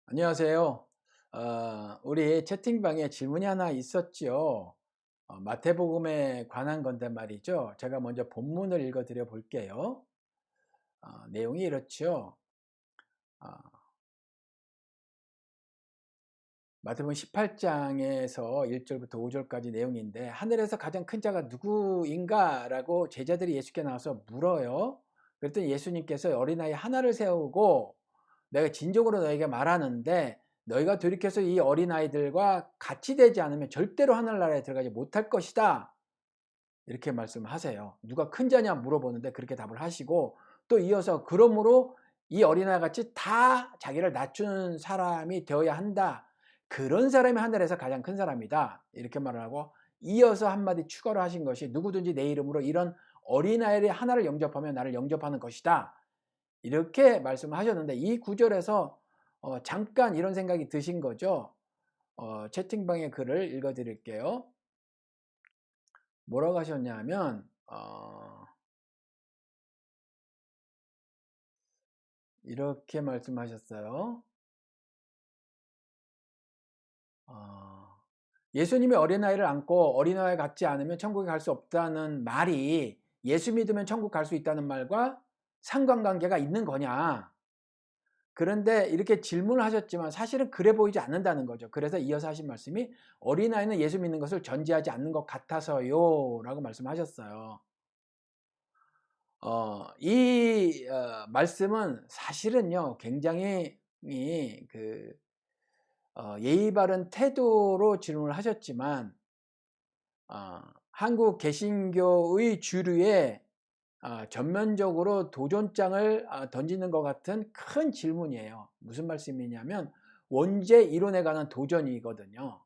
안녕하세요. 우리 채팅방에 질문이 하나 있었죠. 마태복음에 관한 건데 말이죠. 제가 먼저 본문을 읽어 드려 볼게요. 내용이 이렇죠. 어, 마태복음 18장에서 1절부터 5절까지 내용인데, 하늘에서 가장 큰 자가 누구인가? 라고 제자들이 예수께 나와서 물어요. 그랬더니 예수님께서 어린아이 하나를 세우고, 내가 진정으로 너에게 말하는데 너희가 돌이켜서 이 어린아이들과 같이 되지 않으면 절대로 하늘나라에 들어가지 못할 것이다, 이렇게 말씀하세요. 누가 큰 자냐 물어보는데 그렇게 답을 하시고, 또 이어서 그러므로 이 어린아이 같이 다 자기를 낮춘 사람이 되어야 한다, 그런 사람이 하늘에서 가장 큰 사람이다, 이렇게 말을 하고, 이어서 한마디 추가로 하신 것이 누구든지 내 이름으로 이런 어린아이를 하나를 영접하면 나를 영접하는 것이다, 이렇게 말씀을 하셨는데, 이 구절에서 잠깐 이런 생각이 드신 거죠. 채팅방의 글을 읽어 드릴게요. 뭐라고 하셨냐면 이렇게 말씀하셨어요. 예수님이 어린아이를 안고 어린아이 같지 않으면 천국에 갈 수 없다는 말이 예수 믿으면 천국 갈 수 있다는 말과 상관관계가 있는 거냐. 그런데 이렇게 질문을 하셨지만 사실은 그래 보이지 않는다는 거죠. 그래서 이어서 하신 말씀이 어린아이는 예수 믿는 것을 전제하지 않는 것 같아서요, 라고 말씀하셨어요. 이 말씀은 사실은요, 굉장히 예의 바른 태도로 질문을 하셨지만, 한국 개신교의 주류에 전면적으로 도전장을 던지는 것 같은 큰 질문이에요. 무슨 말씀이냐면 원죄 이론에 관한 도전이거든요.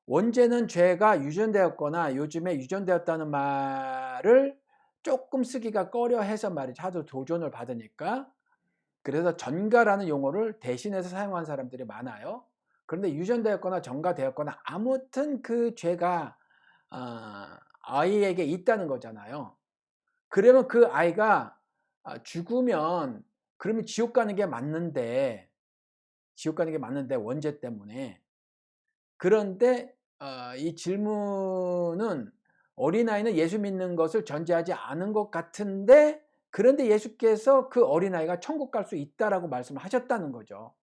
원죄는 죄가 유전되었거나 요즘에 유전되었다는 말을 조금 쓰기가 꺼려 해서 말이죠. 하도 도전을 받으니까. 그래서 전가라는 용어를 대신해서 사용한 사람들이 많아요. 그런데 유전되었거나 전가되었거나 아무튼 그 죄가 아이에게 있다는 거잖아요. 그러면 그 아이가 죽으면, 그러면 지옥 가는 게 맞는데, 원죄 때문에. 그런데 이 질문은 어린아이는 예수 믿는 것을 전제하지 않은 것 같은데, 그런데 예수께서 그 어린아이가 천국 갈 수 있다라고 말씀을 하셨다는 거죠.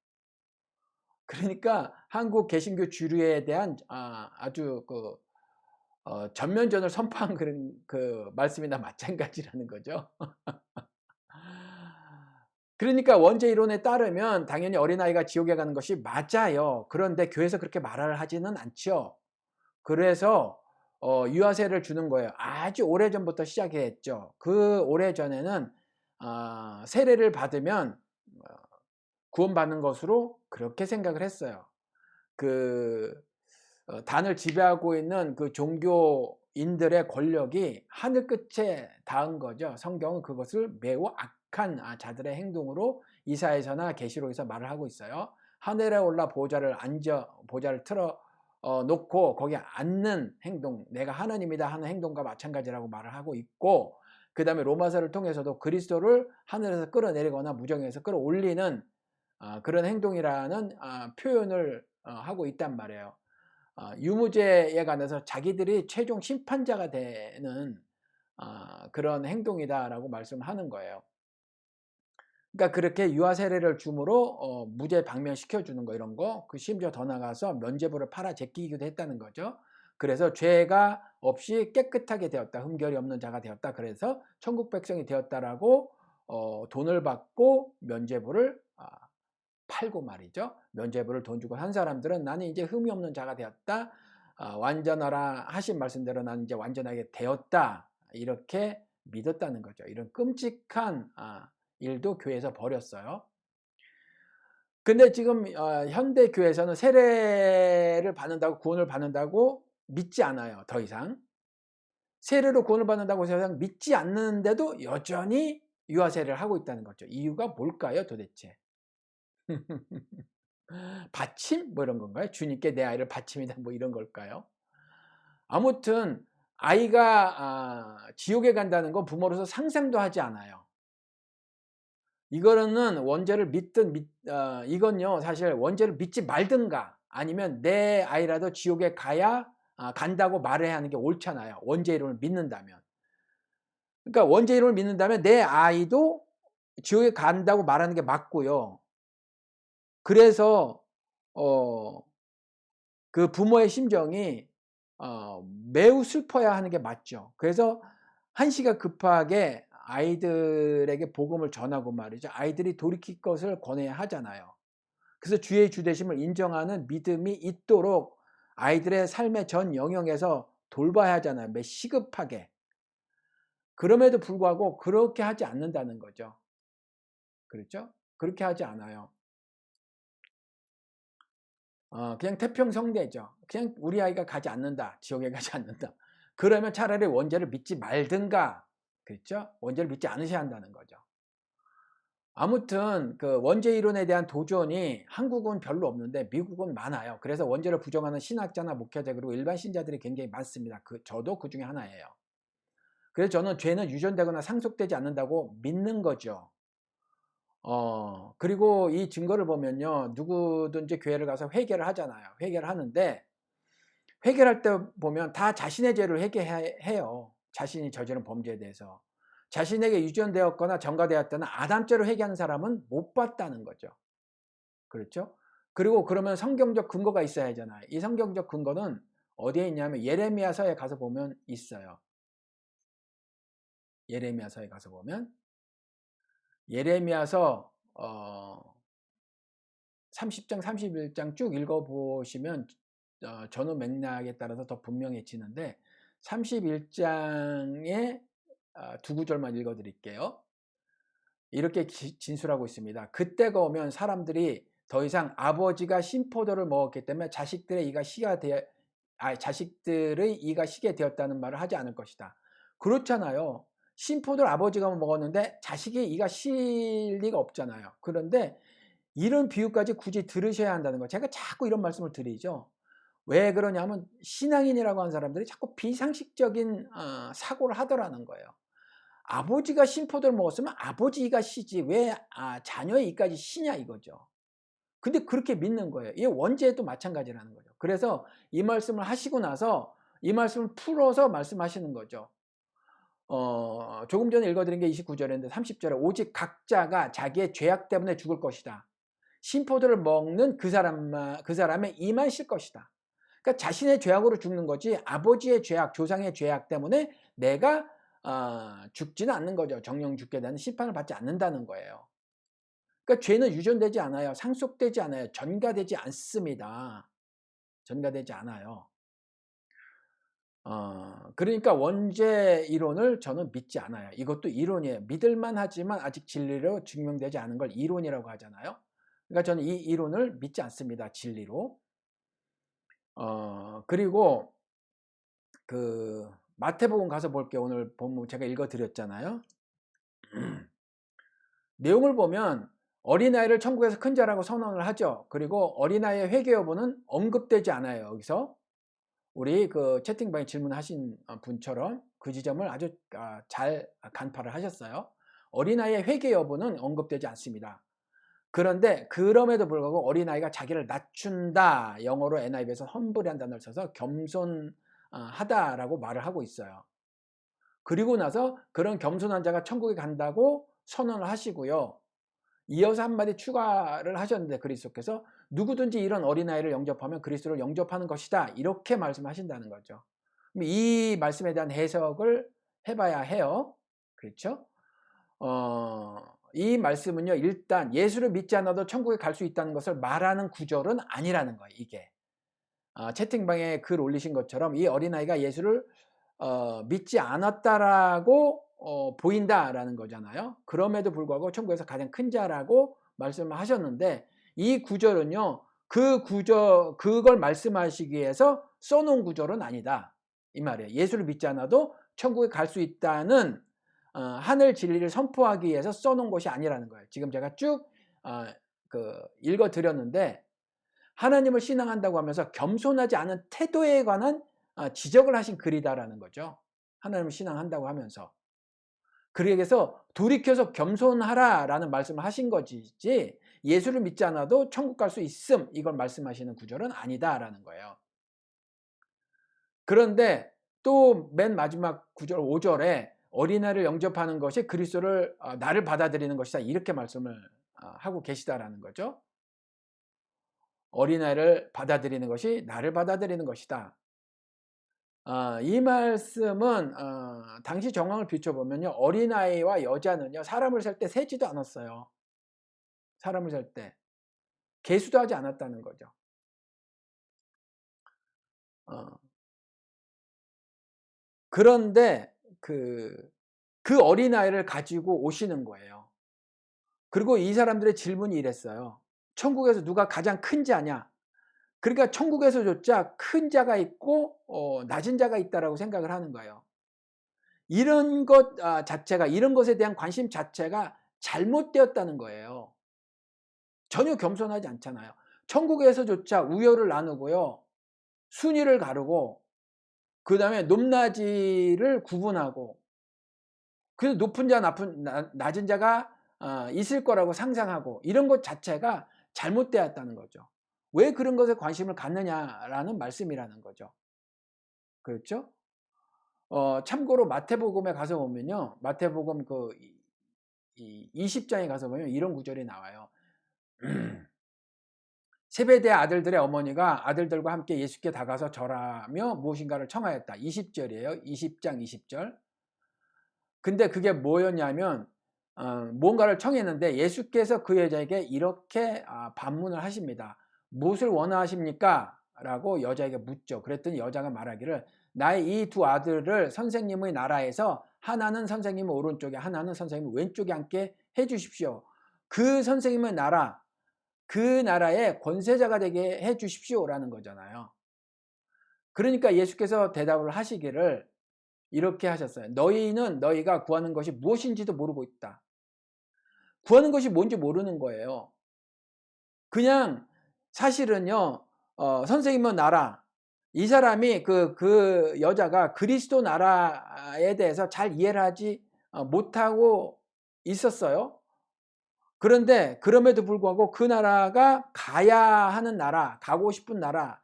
그러니까 한국 개신교 주류에 대한 아주 전면전을 선포한 그런 그 말씀이나 마찬가지라는 거죠. 그러니까 원죄 이론에 따르면 당연히 어린아이가 지옥에 가는 것이 맞아요. 그런데 교회에서 그렇게 말을 하지는 않죠. 그래서 유아세를 주는 거예요. 아주 오래전부터 시작했죠. 그 오래전에는 세례를 받으면 구원받는 것으로 그렇게 생각을 했어요. 그 단을 지배하고 있는 그 종교인들의 권력이 하늘 끝에 닿은 거죠. 성경은 그것을 매우 악한 자들의 행동으로 이사야서나 계시록에서 말을 하고 있어요. 하늘에 올라 보좌를 틀어 놓고 거기에 앉는 행동, 내가 하나님이다 하는 행동과 마찬가지라고 말을 하고 있고, 그 다음에 로마서를 통해서도 그리스도를 하늘에서 끌어내리거나 무정에서 끌어올리는 그런 행동이라는 표현을 하고 있단 말이에요. 유무죄에 관해서 자기들이 최종 심판자가 되는 그런 행동이다라고 말씀하는 거예요. 그러니까 그렇게 유아 세례를 줌으로 무죄 방면시켜 주는 거, 이런 거, 그 심지어 더 나가서 면죄부를 팔아 제끼기도 했다는 거죠. 그래서 죄가 없이 깨끗하게 되었다, 흠결이 없는 자가 되었다, 그래서 천국 백성이 되었다라고 돈을 받고 면죄부를 팔고 말이죠. 면죄부를 돈 주고 한 사람들은 나는 이제 흠이 없는 자가 되었다, 완전하라 하신 말씀대로 나는 이제 완전하게 되었다, 이렇게 믿었다는 거죠. 이런 끔찍한 일도 교회에서 벌였어요. 근데 지금 현대 교회에서는 세례를 받는다고 구원을 받는다고 믿지 않아요. 더 이상 세례로 구원을 받는다고 더 이상 믿지 않는데도 여전히 유아 세례를 하고 있다는 거죠. 이유가 뭘까요, 도대체? 받침? 뭐 이런 건가요? 주님께 내 아이를 바칩니다, 뭐 이런 걸까요? 아무튼 아이가 지옥에 간다는 건 부모로서 상상도 하지 않아요. 이거는 원죄를 믿든 이건요 사실 원죄를 믿지 말든가 아니면 내 아이라도 지옥에 가야 간다고 말해야 하는 게 옳잖아요. 원죄 이론을 믿는다면. 그러니까 원죄 이론을 믿는다면 내 아이도 지옥에 간다고 말하는 게 맞고요. 그래서 그 부모의 심정이 매우 슬퍼야 하는 게 맞죠. 그래서 한시가 급하게 아이들에게 복음을 전하고 말이죠. 아이들이 돌이킬 것을 권해야 하잖아요. 그래서 주의 주되심을 인정하는 믿음이 있도록 아이들의 삶의 전 영역에서 돌봐야 하잖아요. 매 시급하게. 그럼에도 불구하고 그렇게 하지 않는다는 거죠. 그렇죠? 그렇게 하지 않아요. 그냥 태평성대죠. 그냥 우리 아이가 가지 않는다. 지옥에 가지 않는다. 그러면 차라리 원죄를 믿지 말든가. 그렇죠? 원죄를 믿지 않으셔야 한다는 거죠. 아무튼 그 원죄 이론에 대한 도전이 한국은 별로 없는데 미국은 많아요. 그래서 원죄를 부정하는 신학자나 목회자 그리고 일반 신자들이 굉장히 많습니다. 저도 그 중에 하나예요. 그래서 저는 죄는 유전되거나 상속되지 않는다고 믿는 거죠. 그리고 이 증거를 보면요. 누구든지 교회를 가서 회개를 하잖아요. 회개를 하는데 회개할 때 보면 다 자신의 죄를 회개해요. 자신이 저지른 범죄에 대해서. 자신에게 유전되었거나 전가되었다는 아담죄로 회개하는 사람은 못 봤다는 거죠. 그렇죠? 그리고 그러면 성경적 근거가 있어야 하잖아요. 이 성경적 근거는 어디에 있냐면 예레미야서에 가서 보면 있어요. 예레미야서에 가서 보면 예레미야서 30장 31장 쭉 읽어보시면 전후 맥락에 따라서 더 분명해지는데 31장에 두 구절만 읽어드릴게요. 이렇게 진술하고 있습니다. 그때가 오면 사람들이 더 이상 아버지가 신포도를 먹었기 때문에 자식들의 이가 시게 되었다는 말을 하지 않을 것이다. 그렇잖아요. 신포도를 아버지가 먹었는데 자식이 이가 실 리가 없잖아요. 그런데 이런 비유까지 굳이 들으셔야 한다는 거. 제가 자꾸 이런 말씀을 드리죠. 왜 그러냐면 신앙인이라고 하는 사람들이 자꾸 비상식적인 사고를 하더라는 거예요. 아버지가 신포도를 먹었으면 아버지 이가 시지 왜 자녀의 이까지 시냐 이거죠. 근데 그렇게 믿는 거예요. 이 원죄도 마찬가지라는 거죠. 그래서 이 말씀을 하시고 나서 이 말씀을 풀어서 말씀하시는 거죠. 조금 전에 읽어드린 게 29절인데 30절에 오직 각자가 자기의 죄악 때문에 죽을 것이다. 신포도를 먹는 그 사람의 이만 실 것이다. 그러니까 자신의 죄악으로 죽는 거지 아버지의 죄악, 조상의 죄악 때문에 내가 죽지는 않는 거죠. 정령 죽게 되는 심판을 받지 않는다는 거예요. 그러니까 죄는 유전되지 않아요. 상속되지 않아요. 전가되지 않습니다. 전가되지 않아요. 그러니까 원죄 이론을 저는 믿지 않아요. 이것도 이론이에요. 믿을만 하지만 아직 진리로 증명되지 않은 걸 이론이라고 하잖아요. 그러니까 저는 이 이론을 믿지 않습니다. 진리로. 그리고 그 마태복음 가서 볼게요. 오늘 본문 제가 읽어드렸잖아요. 내용을 보면 어린아이를 천국에서 큰 자라고 선언을 하죠. 그리고 어린아이의 회개 여부는 언급되지 않아요. 여기서 우리 그 채팅방에 질문하신 분처럼 그 지점을 아주 잘 간파를 하셨어요. 어린아이의 회개 여부는 언급되지 않습니다. 그런데 그럼에도 불구하고 어린아이가 자기를 낮춘다. 영어로 NIV에서 험블이라는 단어를 써서 겸손하다라고 말을 하고 있어요. 그리고 나서 그런 겸손한 자가 천국에 간다고 선언을 하시고요. 이어서 한마디 추가를 하셨는데 그리스도께서 누구든지 이런 어린아이를 영접하면 그리스도를 영접하는 것이다. 이렇게 말씀하신다는 거죠. 이 말씀에 대한 해석을 해봐야 해요. 그렇죠? 이 말씀은요. 일단 예수를 믿지 않아도 천국에 갈 수 있다는 것을 말하는 구절은 아니라는 거예요. 이게. 채팅방에 글 올리신 것처럼 이 어린아이가 예수를 믿지 않았다라고 보인다라는 거잖아요. 그럼에도 불구하고 천국에서 가장 큰 자라고 말씀을 하셨는데 이 구절은요. 그걸 말씀하시기 위해서 써놓은 구절은 아니다. 이 말이에요. 예수를 믿지 않아도 천국에 갈 수 있다는 하늘 진리를 선포하기 위해서 써놓은 것이 아니라는 거예요. 지금 제가 쭉 읽어드렸는데 하나님을 신앙한다고 하면서 겸손하지 않은 태도에 관한 지적을 하신 글이다라는 거죠. 하나님을 신앙한다고 하면서. 그래서 돌이켜서 겸손하라라는 말씀을 하신 거지 예수를 믿지 않아도 천국 갈 수 있음 이걸 말씀하시는 구절은 아니다라는 거예요. 그런데 또 맨 마지막 구절 5절에 어린아이를 영접하는 것이 그리스도를 나를 받아들이는 것이다 이렇게 말씀을 하고 계시다라는 거죠. 어린아이를 받아들이는 것이 나를 받아들이는 것이다. 이 말씀은 당시 정황을 비춰보면요. 어린아이와 여자는요. 사람을 살 때 세지도 않았어요. 사람을 살 때. 계수도 하지 않았다는 거죠. 그런데 그 어린아이를 가지고 오시는 거예요. 그리고 이 사람들의 질문이 이랬어요. 천국에서 누가 가장 큰 자냐? 그러니까 천국에서조차 큰 자가 있고 낮은 자가 있다라고 생각을 하는 거예요. 이런 것 자체가 이런 것에 대한 관심 자체가 잘못되었다는 거예요. 전혀 겸손하지 않잖아요. 천국에서조차 우열을 나누고요. 순위를 가르고 그다음에 높낮이를 구분하고 그래서 높은 자 낮은 자가 있을 거라고 상상하고 이런 것 자체가 잘못되었다는 거죠. 왜 그런 것에 관심을 갖느냐라는 말씀이라는 거죠. 그렇죠? 참고로 마태복음에 가서 보면요. 마태복음 20장에 가서 보면 이런 구절이 나와요. 세베대 아들들의 어머니가 아들들과 함께 예수께 다가서 절하며 무엇인가를 청하였다. 20절이에요. 20장 20절. 근데 그게 뭐였냐면 뭔가를 청했는데 예수께서 그 여자에게 이렇게 반문을 하십니다. 무엇을 원하십니까? 라고 여자에게 묻죠. 그랬더니 여자가 말하기를 나의 이 두 아들을 선생님의 나라에서 하나는 선생님의 오른쪽에 하나는 선생님의 왼쪽에 앉게 해주십시오. 그 선생님의 나라, 그 나라의 권세자가 되게 해주십시오라는 거잖아요. 그러니까 예수께서 대답을 하시기를 이렇게 하셨어요. 너희는 너희가 구하는 것이 무엇인지도 모르고 있다. 구하는 것이 뭔지 모르는 거예요. 그냥 사실은요, 선생님은 나라, 이 사람이 그 여자가 그리스도 나라에 대해서 잘 이해를 하지 못하고 있었어요. 그런데 그럼에도 불구하고 그 나라가 가야 하는 나라, 가고 싶은 나라,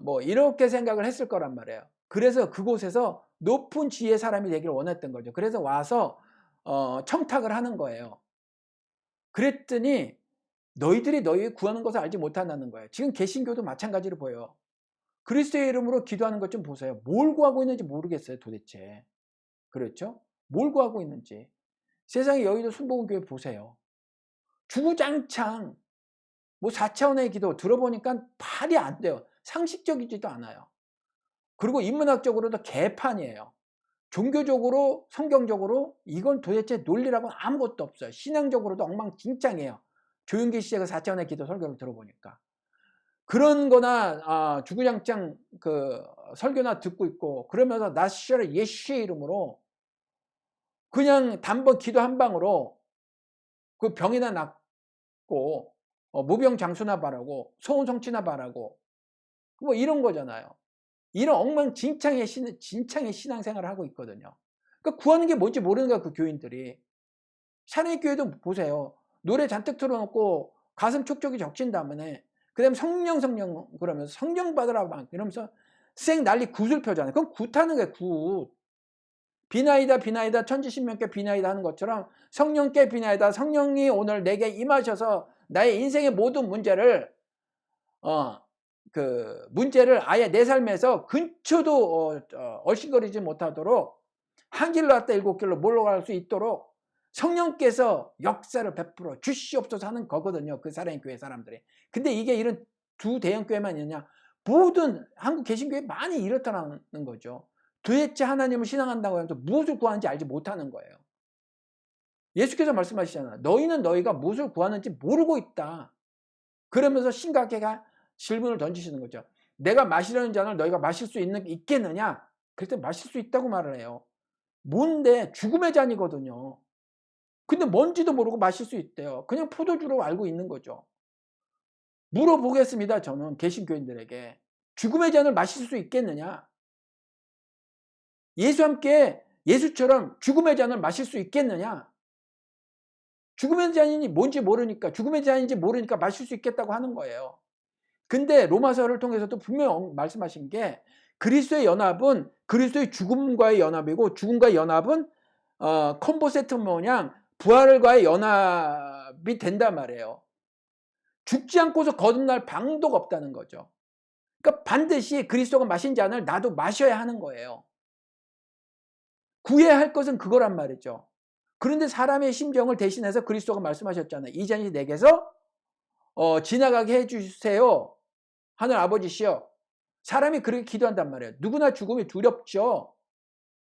뭐 이렇게 생각을 했을 거란 말이에요. 그래서 그곳에서 높은 지위의 사람이 되기를 원했던 거죠. 그래서 와서 청탁을 하는 거예요. 그랬더니 너희들이 너희 구하는 것을 알지 못한다는 거예요. 지금 개신교도 마찬가지로 보여요. 그리스도의 이름으로 기도하는 것 좀 보세요. 뭘 구하고 있는지 모르겠어요, 도대체. 그렇죠? 뭘 구하고 있는지. 세상에 여의도 순복음교회 보세요. 주구장창 뭐 4차원의 기도 들어보니까 말이 안 돼요. 상식적이지도 않아요. 그리고 인문학적으로도 개판이에요. 종교적으로 성경적으로 이건 도대체 논리라고는 아무것도 없어요. 신앙적으로도 엉망진창이에요. 조윤기 씨의 그 4차원의 기도 설교를 들어보니까. 그런 거나 주구장창 설교나 듣고 있고 그러면서 나시셔라 예수의 이름으로 그냥 단번 기도 한 방으로 그 병이나 낫고 무병장수나 바라고 소원성취나 바라고 뭐 이런 거잖아요. 이런 엉망진창의 진창의 신앙생활을 하고 있거든요. 그러니까 구하는 게 뭔지 모르는 거야, 그 교인들이. 샤넬교회도 보세요. 노래 잔뜩 틀어놓고 가슴 촉촉이 적신 다음에 그다음에 성령 그러면서 성령 받으라 막 이러면서 쌩 난리 굿을 펴잖아요. 그건 굿하는 거예요, 굿. 비나이다 천지신명께 비나이다 하는 것처럼 성령께 비나이다. 성령이 오늘 내게 임하셔서 나의 인생의 모든 문제를 문제를 아예 내 삶에서 근처도 얼씬거리지 못하도록 한 길로 왔다 일곱 길로 몰러갈 수 있도록 성령께서 역사를 베풀어 주시옵소서 하는 거거든요. 그 사랑교회 사람들이. 근데 이게 이런 두 대형교회만 있느냐? 모든 한국 개신교회 많이 이렇다는 거죠. 도대체 하나님을 신앙한다고 하면서 무엇을 구하는지 알지 못하는 거예요. 예수께서 말씀하시잖아요. 너희는 너희가 무엇을 구하는지 모르고 있다. 그러면서 심각하게 질문을 던지시는 거죠. 내가 마시려는 잔을 너희가 마실 수 있겠느냐? 그래서 마실 수 있다고 말을 해요. 뭔데? 죽음의 잔이거든요. 근데 뭔지도 모르고 마실 수 있대요. 그냥 포도주로 알고 있는 거죠. 물어보겠습니다. 저는 개신교인들에게. 죽음의 잔을 마실 수 있겠느냐? 예수와 함께 예수처럼 죽음의 잔을 마실 수 있겠느냐? 죽음의 잔이 뭔지 모르니까, 죽음의 잔인지 모르니까 마실 수 있겠다고 하는 거예요. 근데 로마서를 통해서도 분명 말씀하신 게 그리스도의 연합은 그리스도의 죽음과의 연합이고, 죽음과의 연합은 콤보 세트 모양 부활과의 연합이 된단 말이에요. 죽지 않고서 거듭날 방도가 없다는 거죠. 그러니까 반드시 그리스도가 마신 잔을 나도 마셔야 하는 거예요. 구해야 할 것은 그거란 말이죠. 그런데 사람의 심정을 대신해서 그리스도가 말씀하셨잖아요. 이 잔이 내게서 지나가게 해주세요. 하늘 아버지시여. 사람이 그렇게 기도한단 말이에요. 누구나 죽음이 두렵죠.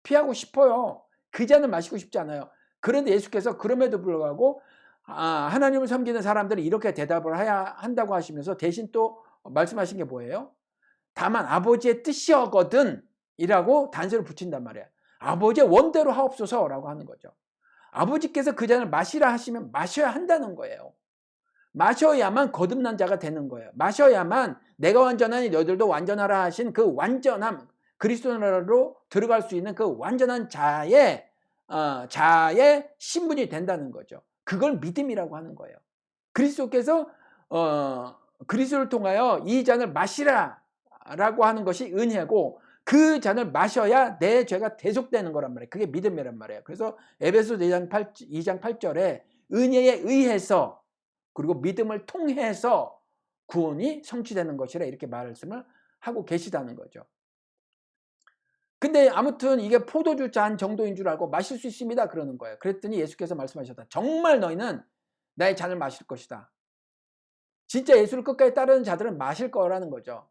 피하고 싶어요. 그 잔을 마시고 싶지 않아요. 그런데 예수께서 그럼에도 불구하고 하나님을 섬기는 사람들이 이렇게 대답을 해야 한다고 하시면서 대신 또 말씀하신 게 뭐예요? 다만 아버지의 뜻이거든 이라고 단서를 붙인단 말이에요. 아버지의 원대로 하옵소서라고 하는 거죠. 아버지께서 그 잔을 마시라 하시면 마셔야 한다는 거예요. 마셔야만 거듭난 자가 되는 거예요. 마셔야만 내가 완전하니 너희들도 완전하라 하신 그 완전함, 그리스도로 들어갈 수 있는 그 완전한 자의 신분이 된다는 거죠. 그걸 믿음이라고 하는 거예요. 그리스도께서 그리스도를 통하여 이 잔을 마시라라고 하는 것이 은혜고, 그 잔을 마셔야 내 죄가 대속되는 거란 말이에요. 그게 믿음이란 말이에요. 그래서 에베소 2장 8절에 은혜에 의해서 그리고 믿음을 통해서 구원이 성취되는 것이라 이렇게 말씀을 하고 계시다는 거죠. 근데 아무튼 이게 포도주 잔 정도인 줄 알고 마실 수 있습니다 그러는 거예요. 그랬더니 예수께서 말씀하셨다. 정말 너희는 나의 잔을 마실 것이다. 진짜 예수를 끝까지 따르는 자들은 마실 거라는 거죠.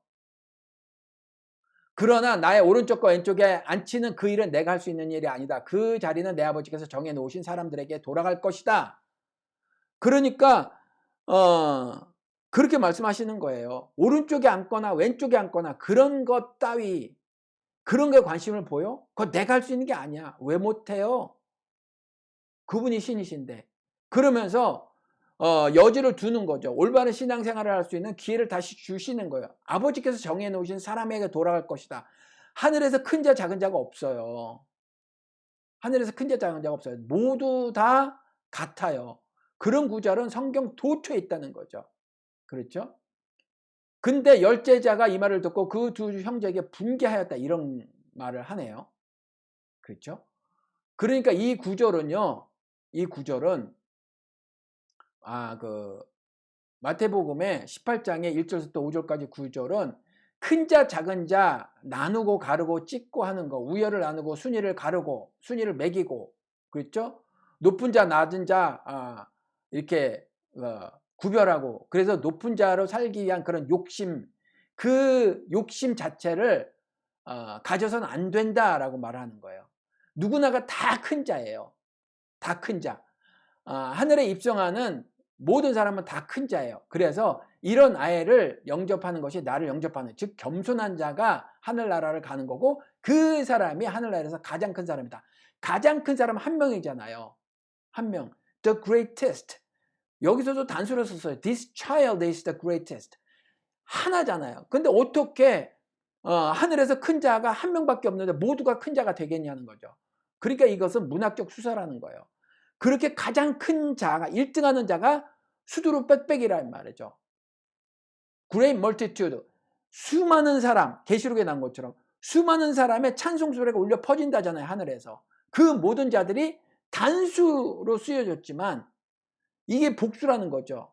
그러나 나의 오른쪽과 왼쪽에 앉히는 그 일은 내가 할 수 있는 일이 아니다. 그 자리는 내 아버지께서 정해 놓으신 사람들에게 돌아갈 것이다. 그러니까 그렇게 말씀하시는 거예요. 오른쪽에 앉거나 왼쪽에 앉거나 그런 것 따위, 그런 거에 관심을 보여? 그거 내가 할 수 있는 게 아니야. 왜 못해요? 그분이 신이신데. 그러면서 여지를 두는 거죠. 올바른 신앙생활을 할 수 있는 기회를 다시 주시는 거예요. 아버지께서 정해 놓으신 사람에게 돌아갈 것이다. 하늘에서 큰 자 작은 자가 없어요. 하늘에서 큰 자 작은 자가 없어요. 모두 다 같아요. 그런 구절은 성경 도처에 있다는 거죠. 그렇죠? 근데 열제자가 이 말을 듣고 그 두 형제에게 분개하였다 이런 말을 하네요. 그렇죠? 그러니까 이 구절은요. 이 구절은 마태복음의 18장의 1절부터 5절까지 구절은 큰 자 작은 자 나누고 가르고 찢고 하는 거, 우열을 나누고 순위를 가르고 순위를 매기고, 그렇죠? 높은 자 낮은 자 이렇게 구별하고, 그래서 높은 자로 살기 위한 그런 욕심, 그 욕심 자체를 가져서는 안 된다라고 말하는 거예요. 누구나가 다 큰 자예요. 다 큰 자. 하늘에 입성하는 모든 사람은 다 큰 자예요. 그래서 이런 아이를 영접하는 것이 나를 영접하는, 즉 겸손한 자가 하늘나라를 가는 거고, 그 사람이 하늘나라에서 가장 큰 사람이다. 가장 큰 사람은 한 명이잖아요. 한 명. The greatest. 여기서도 단수를 썼어요. This child is the greatest. 하나잖아요. 근데 어떻게 하늘에서 큰 자가 한 명밖에 없는데 모두가 큰 자가 되겠냐는 거죠. 그러니까 이것은 문학적 수사라는 거예요. 그렇게 가장 큰 자가 1등하는 자가 수두룩 빽빽이라는 말이죠. Great multitude. 수많은 사람, 계시록에 나온 것처럼 수많은 사람의 찬송 소리가 울려 퍼진다잖아요. 하늘에서. 그 모든 자들이 단수로 쓰여졌지만 이게 복수라는 거죠.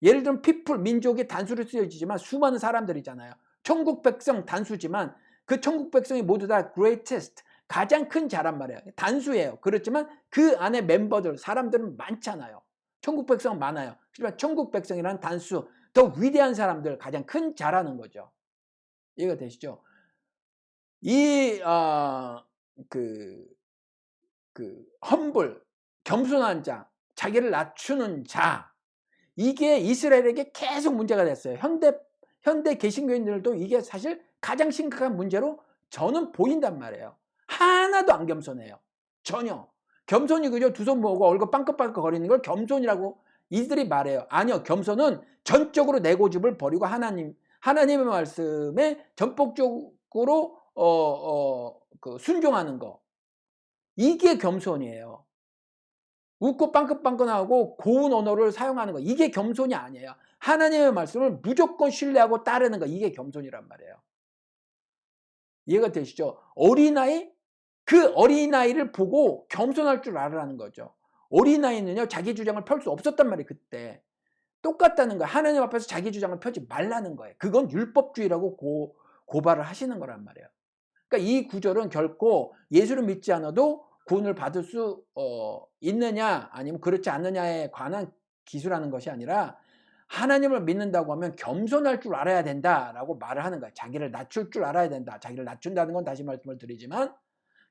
예를 들면 people, 민족이 단수로 쓰여지지만 수많은 사람들이잖아요. 천국 백성 단수지만 그 천국 백성이 모두 다 greatest, 가장 큰 자란 말이에요. 단수예요. 그렇지만 그 안에 멤버들, 사람들은 많잖아요. 천국 백성은 많아요. 하지만 천국 백성이라는 단수, 더 위대한 사람들, 가장 큰 자라는 거죠. 이해가 되시죠? 이 험불, 겸손한 자, 자기를 낮추는 자, 이게 이스라엘에게 계속 문제가 됐어요. 현대 개신교인들도 이게 사실 가장 심각한 문제로 저는 보인단 말이에요. 하나도 안 겸손해요. 전혀. 겸손이 그저 두 손 모으고 얼굴 빵긋빵긋 거리는 걸 겸손이라고 이들이 말해요. 아니요. 겸손은 전적으로 내 고집을 버리고 하나님의 말씀에 전폭적으로 순종하는 거. 이게 겸손이에요. 웃고 빵긋빵긋하고 고운 언어를 사용하는 거, 이게 겸손이 아니에요. 하나님의 말씀을 무조건 신뢰하고 따르는 거, 이게 겸손이란 말이에요. 이해가 되시죠? 어린아이? 그 어린아이를 보고 겸손할 줄 알아라는 거죠. 어린아이는요, 자기 주장을 펼 수 없었단 말이에요, 그때. 똑같다는 거예요. 하나님 앞에서 자기 주장을 펴지 말라는 거예요. 그건 율법주의라고 고발을 하시는 거란 말이에요. 그러니까 이 구절은 결코 예수를 믿지 않아도 구원을 받을 수 있느냐 아니면 그렇지 않느냐에 관한 기술하는 것이 아니라, 하나님을 믿는다고 하면 겸손할 줄 알아야 된다라고 말을 하는 거예요. 자기를 낮출 줄 알아야 된다. 자기를 낮춘다는 건 다시 말씀을 드리지만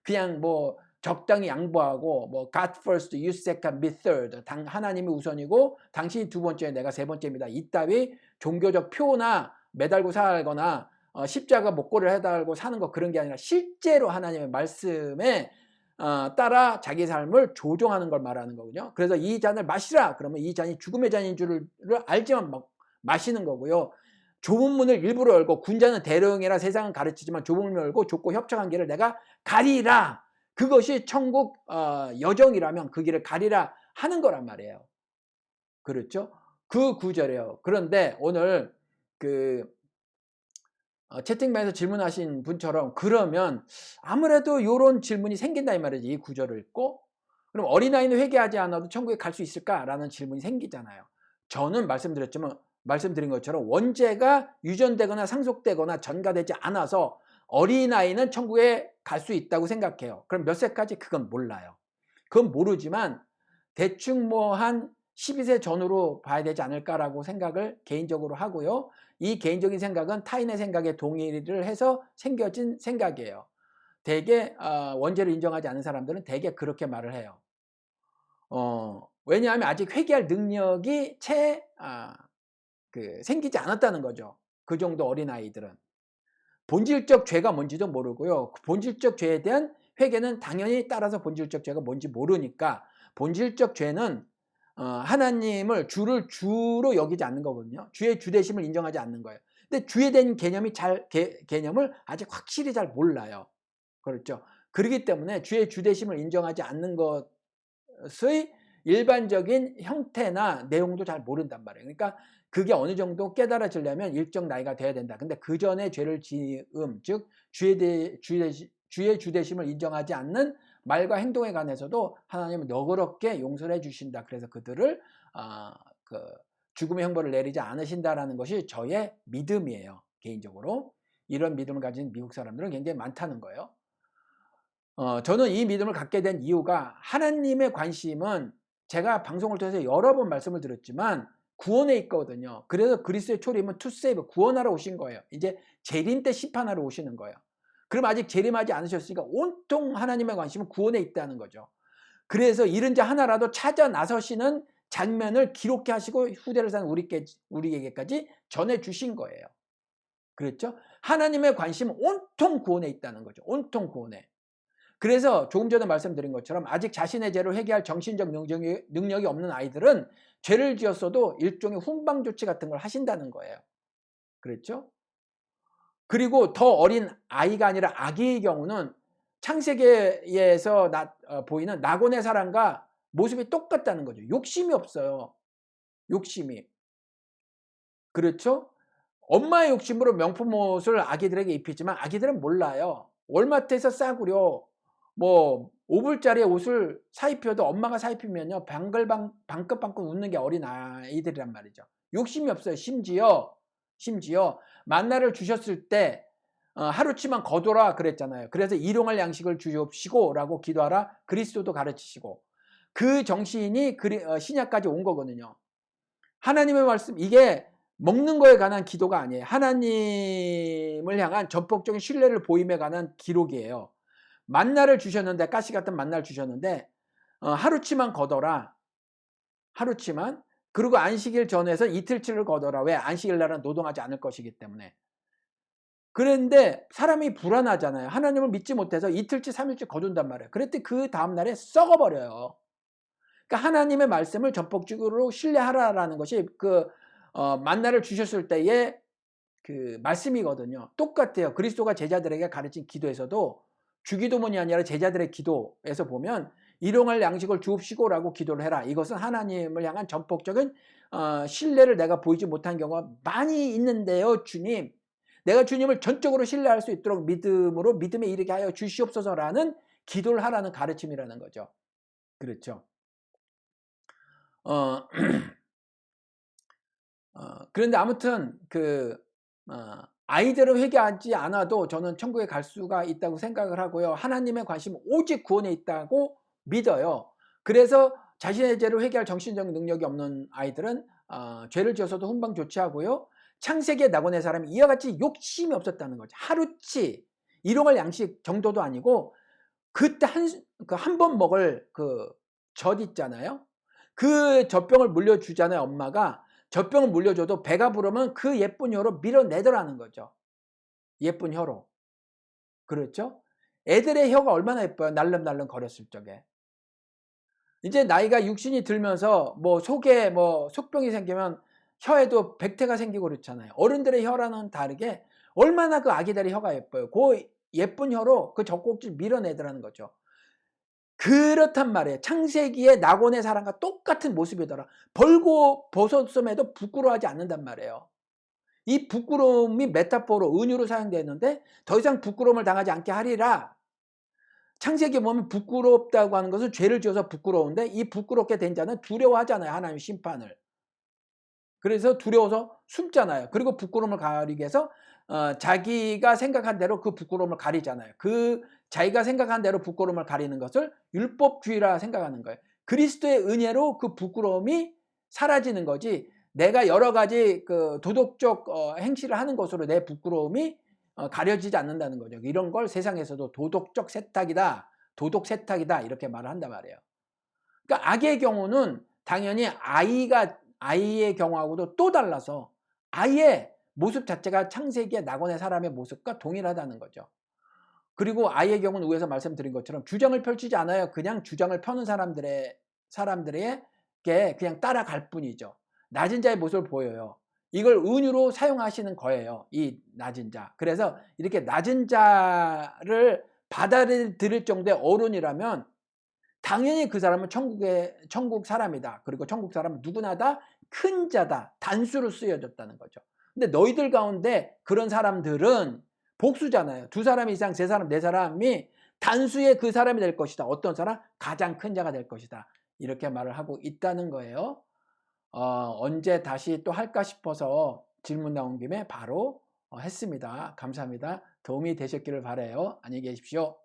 그냥 뭐 적당히 양보하고 뭐 God first, you second, me third, 하나님이 우선이고 당신이 두 번째, 내가 세 번째입니다. 이따위 종교적 표나 매달고 살거나 십자가 목걸이를 해달고 사는 거, 그런 게 아니라 실제로 하나님의 말씀에 따라 자기 삶을 조종하는 걸 말하는 거군요. 그래서 이 잔을 마시라 그러면 이 잔이 죽음의 잔인 줄을 알지만 마시는 거고요. 좁은 문을 일부러 열고, 군자는 대령이라 세상은 가르치지만 좁은 문을 열고 좁고 협착한 길을 내가 가리라. 그것이 천국 여정이라면 그 길을 가리라 하는 거란 말이에요. 그렇죠? 그 구절이에요. 그런데 오늘 그 채팅방에서 질문하신 분처럼 그러면 아무래도 이런 질문이 생긴다 이 말이지. 이 구절을 읽고 그럼 어린아이는 회개하지 않아도 천국에 갈 수 있을까라는 질문이 생기잖아요. 저는 말씀드린 것처럼 원죄가 유전되거나 상속되거나 전가되지 않아서 어린아이는 천국에 갈 수 있다고 생각해요. 그럼 몇 세까지? 그건 몰라요. 그건 모르지만 대충 뭐 한 12세 전후로 봐야 되지 않을까라고 생각을 개인적으로 하고요. 이 개인적인 생각은 타인의 생각에 동의를 해서 생겨진 생각이에요. 대개 원죄를 인정하지 않는 사람들은 대개 그렇게 말을 해요. 왜냐하면 아직 회개할 능력이 생기지 않았다는 거죠. 그 정도 어린아이들은. 본질적 죄가 뭔지도 모르고요. 본질적 죄에 대한 회개는 당연히 따라서 본질적 죄가 뭔지 모르니까, 본질적 죄는 하나님을 주로 여기지 않는 거거든요. 주의 주되심을 인정하지 않는 거예요. 근데 주에 대한 개념을 아직 확실히 잘 몰라요. 그렇죠. 그렇기 때문에 주의 주되심을 인정하지 않는 것의 일반적인 형태나 내용도 잘 모른단 말이에요. 그러니까 그게 어느 정도 깨달아지려면 일정 나이가 돼야 된다. 근데 그 전에 죄를 지음, 즉 주의 주되심을 인정하지 않는 말과 행동에 관해서도 하나님은 너그럽게 용서를 해주신다. 그래서 그들을 죽음의 형벌을 내리지 않으신다라는 것이 저의 믿음이에요. 개인적으로 이런 믿음을 가진 미국 사람들은 굉장히 많다는 거예요. 저는 이 믿음을 갖게 된 이유가, 하나님의 관심은 제가 방송을 통해서 여러 번 말씀을 드렸지만 구원에 있거든요. 그래서 그리스도의 초림은 to save, 구원하러 오신 거예요. 이제 재림 때 심판하러 오시는 거예요. 그럼 아직 재림하지 않으셨으니까 온통 하나님의 관심은 구원에 있다는 거죠. 그래서 잃은 자 하나라도 찾아 나서시는 장면을 기록해 하시고 후대를 사는 우리에게까지 전해주신 거예요. 그렇죠? 하나님의 관심은 온통 구원에 있다는 거죠. 온통 구원에. 그래서 조금 전에 말씀드린 것처럼 아직 자신의 죄를 회개할 정신적 능력이 없는 아이들은 죄를 지었어도 일종의 훈방 조치 같은 걸 하신다는 거예요. 그렇죠? 그리고 더 어린 아이가 아니라 아기의 경우는 창세기에서 보이는 낙원의 사람과 모습이 똑같다는 거죠. 욕심이 없어요. 욕심이. 그렇죠? 엄마의 욕심으로 명품 옷을 아기들에게 입히지만 아기들은 몰라요. 월마트에서 싸구려 뭐 5불짜리 옷을 사입혀도 엄마가 사입히면요 방긋방긋 웃는 게 어린 아이들이란 말이죠. 욕심이 없어요. 심지어 만나를 주셨을 때 하루치만 거둬라 그랬잖아요. 그래서 일용할 양식을 주옵시고 라고 기도하라 그리스도도 가르치시고, 그 정신이 신약까지 온 거거든요. 하나님의 말씀, 이게 먹는 거에 관한 기도가 아니에요. 하나님을 향한 전폭적인 신뢰를 보임에 관한 기록이에요. 만나를 주셨는데, 가시 같은 만나를 주셨는데 하루치만 거둬라. 하루치만. 그리고 안식일 전에서 이틀치를 거둬라. 왜? 안식일 날은 노동하지 않을 것이기 때문에. 그런데 사람이 불안하잖아요. 하나님을 믿지 못해서 이틀치 3일치 거둔단 말이에요. 그랬더니 그 다음날에 썩어버려요. 그러니까 하나님의 말씀을 전폭적으로 신뢰하라라는 것이 만나를 주셨을 때의 그 말씀이거든요. 똑같아요. 그리스도가 제자들에게 가르친 기도에서도 주기도문이 아니라 제자들의 기도에서 보면 일용할 양식을 주옵시고라고 기도를 해라. 이것은 하나님을 향한 전폭적인 신뢰를 내가 보이지 못한 경우가 많이 있는데요. 주님, 내가 주님을 전적으로 신뢰할 수 있도록 믿음으로 믿음에 이르게 하여 주시옵소서라는 기도를 하라는 가르침이라는 거죠. 그렇죠. 그런데 아무튼 아이들은 회개하지 않아도 저는 천국에 갈 수가 있다고 생각을 하고요. 하나님의 관심은 오직 구원에 있다고 믿어요. 그래서 자신의 죄를 회개할 정신적 능력이 없는 아이들은 죄를 지어서도 훈방 조치하고요. 창세기에 낙원의 사람이 이와 같이 욕심이 없었다는 거죠. 하루치 일용할 양식 정도도 아니고 그때 한 번 먹을 그 젖 있잖아요. 그 젖병을 물려주잖아요. 엄마가 젖병을 물려줘도 배가 부르면 그 예쁜 혀로 밀어내더라는 거죠. 예쁜 혀로. 그렇죠? 애들의 혀가 얼마나 예뻐요. 날름날름 거렸을 적에. 이제 나이가 육신이 들면서 뭐 속에 뭐 속병이 생기면 혀에도 백태가 생기고 그렇잖아요. 어른들의 혀랑은 다르게 얼마나 그 아기들의 혀가 예뻐요. 그 예쁜 혀로 그 젖꼭지 밀어내더라는 거죠. 그렇단 말이에요. 창세기의 낙원의 사람과 똑같은 모습이더라. 벌고 벗었음에도 부끄러워하지 않는단 말이에요. 이 부끄러움이 메타포로 은유로 사용되는데 더 이상 부끄러움을 당하지 않게 하리라. 창세기에 보면 부끄럽다고 하는 것은 죄를 지어서 부끄러운데 이 부끄럽게 된 자는 두려워하잖아요. 하나님 심판을. 그래서 두려워서 숨잖아요. 그리고 부끄러움을 가리기 위해서 자기가 생각한 대로 그 부끄러움을 가리잖아요. 그 자기가 생각한 대로 부끄러움을 가리는 것을 율법주의라 생각하는 거예요. 그리스도의 은혜로 그 부끄러움이 사라지는 거지. 내가 여러 가지 그 도덕적 행실을 하는 것으로 내 부끄러움이 가려지지 않는다는 거죠. 이런 걸 세상에서도 도덕적 세탁이다, 도덕 세탁이다 이렇게 말을 한단 말이에요. 그러니까 악의 경우는 당연히 아이의 경우하고도 또 달라서 아이의 모습 자체가 창세기의 낙원의 사람의 모습과 동일하다는 거죠. 그리고 아이의 경우는 위에서 말씀드린 것처럼 주장을 펼치지 않아요. 그냥 주장을 펴는 사람들에게 그냥 따라갈 뿐이죠. 낮은 자의 모습을 보여요. 이걸 은유로 사용하시는 거예요. 이 낮은 자. 그래서 이렇게 낮은 자를 받아들일 정도의 어른이라면 당연히 그 사람은 천국 사람이다. 그리고 천국 사람은 누구나 다 큰 자다. 단수로 쓰여졌다는 거죠. 근데 너희들 가운데 그런 사람들은 복수잖아요. 두 사람 이상, 세 사람, 네 사람이 단수의 그 사람이 될 것이다. 어떤 사람? 가장 큰 자가 될 것이다. 이렇게 말을 하고 있다는 거예요. 언제 다시 또 할까 싶어서 질문 나온 김에 바로 했습니다. 감사합니다. 도움이 되셨기를 바라요. 안녕히 계십시오.